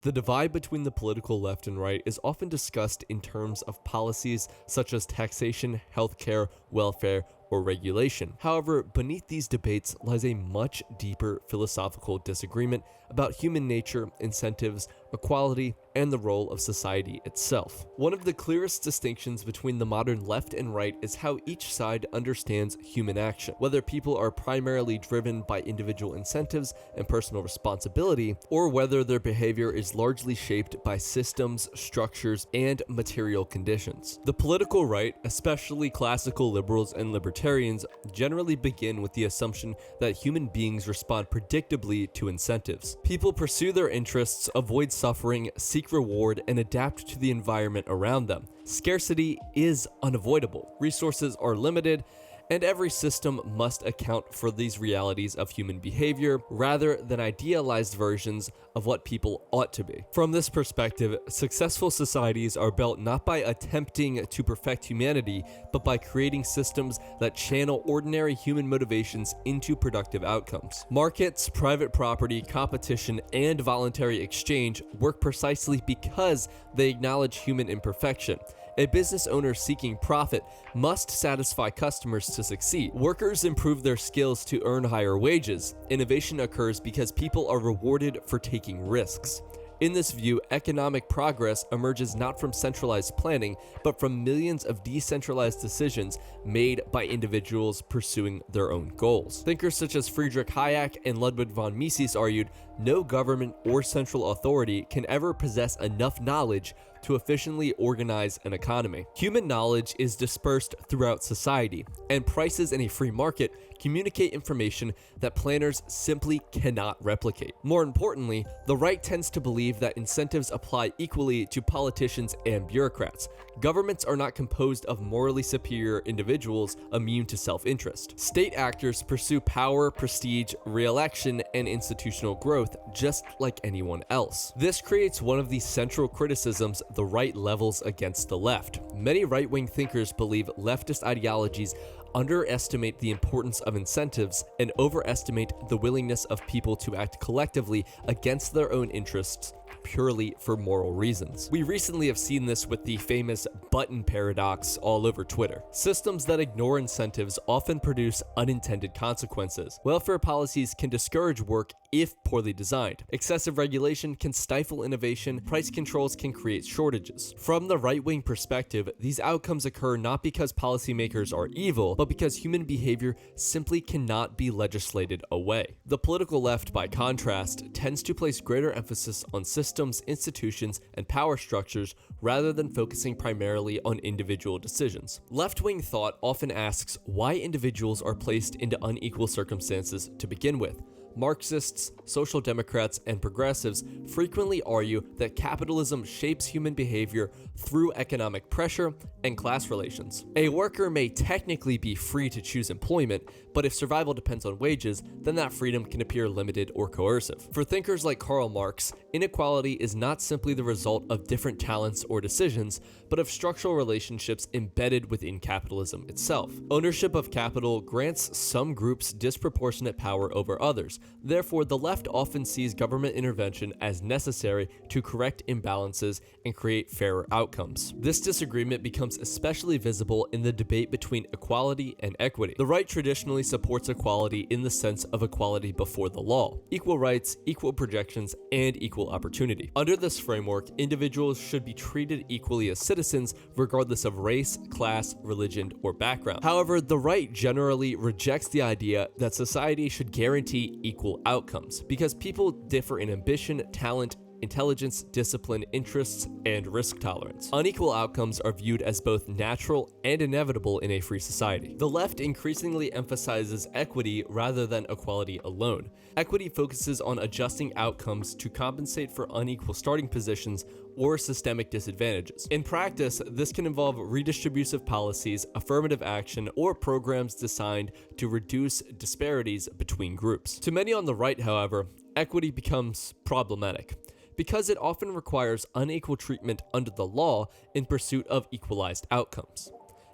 The divide between the political left and right is often discussed in terms of policies such as taxation, healthcare, welfare, or regulation. However, beneath these debates lies a much deeper philosophical disagreement about human nature, incentives, equality, and the role of society itself. One of the clearest distinctions between the modern left and right is how each side understands human action, whether people are primarily driven by individual incentives and personal responsibility, or whether their behavior is largely shaped by systems, structures, and material conditions. The political right, especially classical liberals and libertarians, generally begin with the assumption that human beings respond predictably to incentives. People pursue their interests, avoid suffering, seek reward, and adapt to the environment around them. Scarcity is unavoidable. Resources are limited, and every system must account for these realities of human behavior rather than idealized versions of what people ought to be. From this perspective, successful societies are built not by attempting to perfect humanity, but by creating systems that channel ordinary human motivations into productive outcomes. Markets, private property, competition, and voluntary exchange work precisely because they acknowledge human imperfection. A business owner seeking profit must satisfy customers to succeed. Workers improve their skills to earn higher wages. Innovation occurs because people are rewarded for taking risks. In this view, economic progress emerges not from centralized planning, but from millions of decentralized decisions made by individuals pursuing their own goals. Thinkers such as Friedrich Hayek and Ludwig von Mises argued, no government or central authority can ever possess enough knowledge to efficiently organize an economy. Human knowledge is dispersed throughout society, and prices in a free market communicate information that planners simply cannot replicate. More importantly, the right tends to believe that incentives apply equally to politicians and bureaucrats. Governments are not composed of morally superior individuals immune to self-interest. State actors pursue power, prestige, re-election, and institutional growth just like anyone else. This creates one of the central criticisms the right levels against the left. Many right-wing thinkers believe leftist ideologies underestimate the importance of incentives and overestimate the willingness of people to act collectively against their own interests purely for moral reasons. We recently have seen this with the famous button paradox all over Twitter. Systems that ignore incentives often produce unintended consequences. Welfare policies can discourage work if poorly designed. Excessive regulation can stifle innovation. Price controls can create shortages. From the right-wing perspective, these outcomes occur not because policymakers are evil, but because human behavior simply cannot be legislated away. The political left, by contrast, tends to place greater emphasis on systems, institutions, and power structures rather than focusing primarily on individual decisions. Left-wing thought often asks why individuals are placed into unequal circumstances to begin with. Marxists, social democrats, and progressives frequently argue that capitalism shapes human behavior through economic pressure and class relations. A worker may technically be free to choose employment, but if survival depends on wages, then that freedom can appear limited or coercive. For thinkers like Karl Marx, inequality is not simply the result of different talents or decisions, but of structural relationships embedded within capitalism itself. Ownership of capital grants some groups disproportionate power over others. Therefore, the left often sees government intervention as necessary to correct imbalances and create fairer outcomes. This disagreement becomes especially visible in the debate between equality and equity. The right traditionally supports equality in the sense of equality before the law, equal rights, equal projections, and equal opportunity. Under this framework, individuals should be treated equally as citizens regardless of race, class, religion, or background. However, the right generally rejects the idea that society should guarantee equal outcomes because people differ in ambition, talent, intelligence, discipline, interests, and risk tolerance. Unequal outcomes are viewed as both natural and inevitable in a free society. The left increasingly emphasizes equity rather than equality alone. Equity focuses on adjusting outcomes to compensate for unequal starting positions or systemic disadvantages. In practice, this can involve redistributive policies, affirmative action, or programs designed to reduce disparities between groups. To many on the right, however, equity becomes problematic, because it often requires unequal treatment under the law in pursuit of equalized outcomes.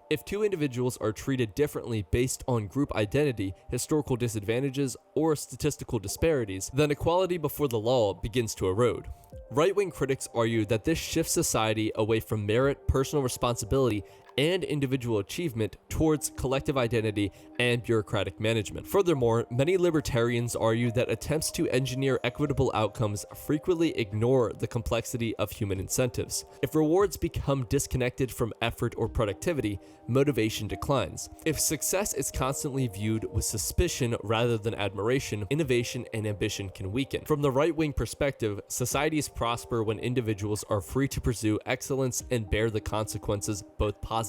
If two individuals are treated differently based on group identity, historical disadvantages, or statistical disparities, then equality before the law begins to erode. Right-wing critics argue that this shifts society away from merit, personal responsibility, and individual achievement towards collective identity and bureaucratic management. Furthermore, many libertarians argue that attempts to engineer equitable outcomes frequently ignore the complexity of human incentives. If rewards become disconnected from effort or productivity, motivation declines. If success is constantly viewed with suspicion rather than admiration, innovation and ambition can weaken. From the right-wing perspective, societies prosper when individuals are free to pursue excellence and bear the consequences, both positive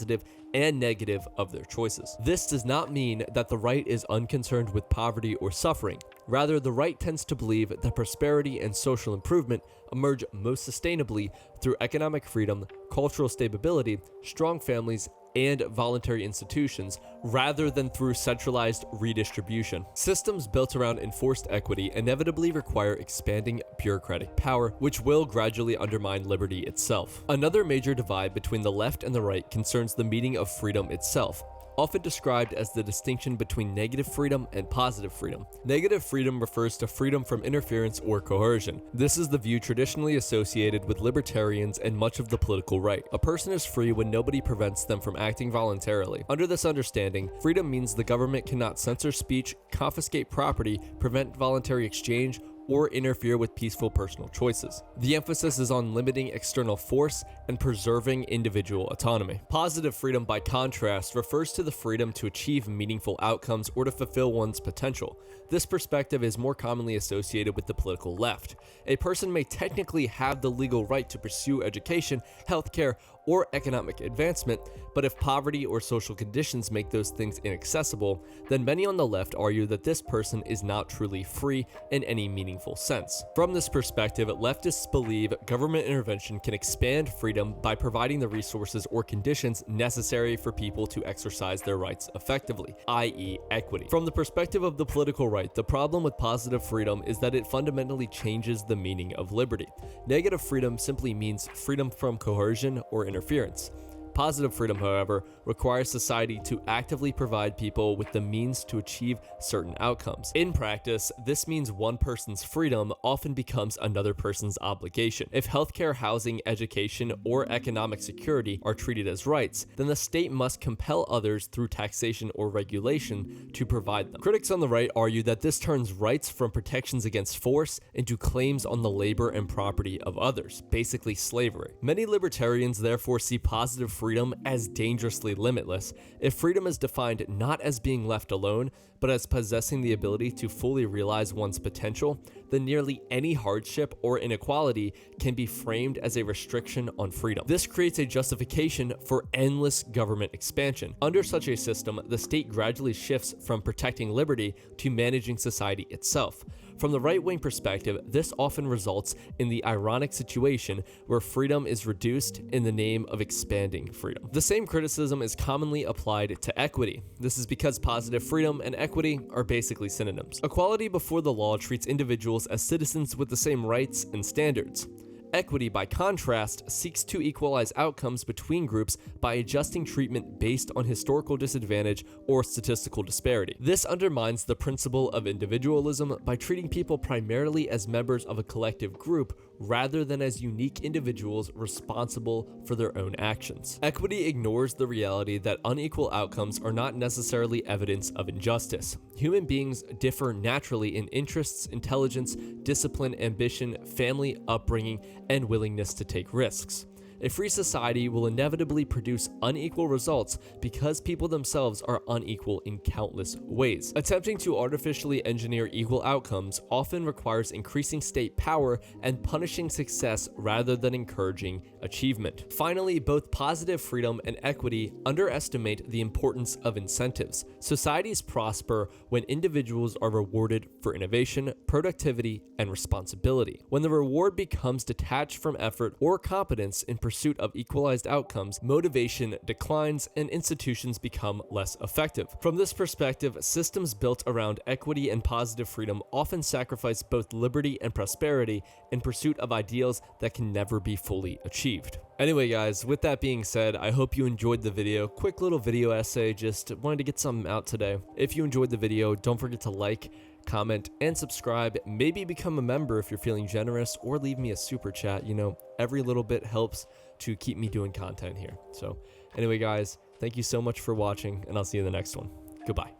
and negative, of their choices. This does not mean that the right is unconcerned with poverty or suffering. Rather, the right tends to believe that prosperity and social improvement emerge most sustainably through economic freedom, cultural stability, strong families, and voluntary institutions, rather than through centralized redistribution. Systems built around enforced equity inevitably require expanding bureaucratic power, which will gradually undermine liberty itself. Another major divide between the left and the right concerns the meaning of freedom itself, often described as the distinction between negative freedom and positive freedom. Negative freedom refers to freedom from interference or coercion. This is the view traditionally associated with libertarians and much of the political right. A person is free when nobody prevents them from acting voluntarily. Under this understanding, freedom means the government cannot censor speech, confiscate property, prevent voluntary exchange, or interfere with peaceful personal choices. The emphasis is on limiting external force and preserving individual autonomy. Positive freedom, by contrast, refers to the freedom to achieve meaningful outcomes or to fulfill one's potential. This perspective is more commonly associated with the political left. A person may technically have the legal right to pursue education, healthcare, or economic advancement, but if poverty or social conditions make those things inaccessible, then many on the left argue that this person is not truly free in any meaningful sense. From this perspective, leftists believe government intervention can expand freedom by providing the resources or conditions necessary for people to exercise their rights effectively, i.e., equity. From the perspective of the political right, the problem with positive freedom is that it fundamentally changes the meaning of liberty. Negative freedom simply means freedom from coercion or interference. Positive freedom, however, requires society to actively provide people with the means to achieve certain outcomes. In practice, this means one person's freedom often becomes another person's obligation. If healthcare, housing, education, or economic security are treated as rights, then the state must compel others through taxation or regulation to provide them. Critics on the right argue that this turns rights from protections against force into claims on the labor and property of others, basically slavery. Many libertarians therefore see positive freedom as dangerously limitless. If freedom is defined not as being left alone, but as possessing the ability to fully realize one's potential, then nearly any hardship or inequality can be framed as a restriction on freedom. This creates a justification for endless government expansion. Under such a system, the state gradually shifts from protecting liberty to managing society itself. From the right-wing perspective, this often results in the ironic situation where freedom is reduced in the name of expanding freedom. The same criticism is commonly applied to equity. This is because positive freedom and equity are basically synonyms. Equality before the law treats individuals as citizens with the same rights and standards. Equity, by contrast, seeks to equalize outcomes between groups by adjusting treatment based on historical disadvantage or statistical disparity. This undermines the principle of individualism by treating people primarily as members of a collective group rather than as unique individuals responsible for their own actions. Equity ignores the reality that unequal outcomes are not necessarily evidence of injustice. Human beings differ naturally in interests, intelligence, discipline, ambition, family, upbringing, and willingness to take risks. A free society will inevitably produce unequal results because people themselves are unequal in countless ways. Attempting to artificially engineer equal outcomes often requires increasing state power and punishing success rather than encouraging achievement. Finally, both positive freedom and equity underestimate the importance of incentives. Societies prosper when individuals are rewarded for innovation, productivity, and responsibility. When the reward becomes detached from effort or competence in pursuit of equalized outcomes, motivation declines and institutions become less effective. From this perspective, systems built around equity and positive freedom often sacrifice both liberty and prosperity in pursuit of ideals that can never be fully achieved. Anyway guys, with that being said, I hope you enjoyed the video. Quick little video essay, just wanted to get something out today. If you enjoyed the video, don't forget to like, comment, and subscribe. Maybe become a member if you're feeling generous, or leave me a super chat. You know, every little bit helps to keep me doing content here. So anyway, guys, thank you so much for watching, and I'll see you in the next one. Goodbye.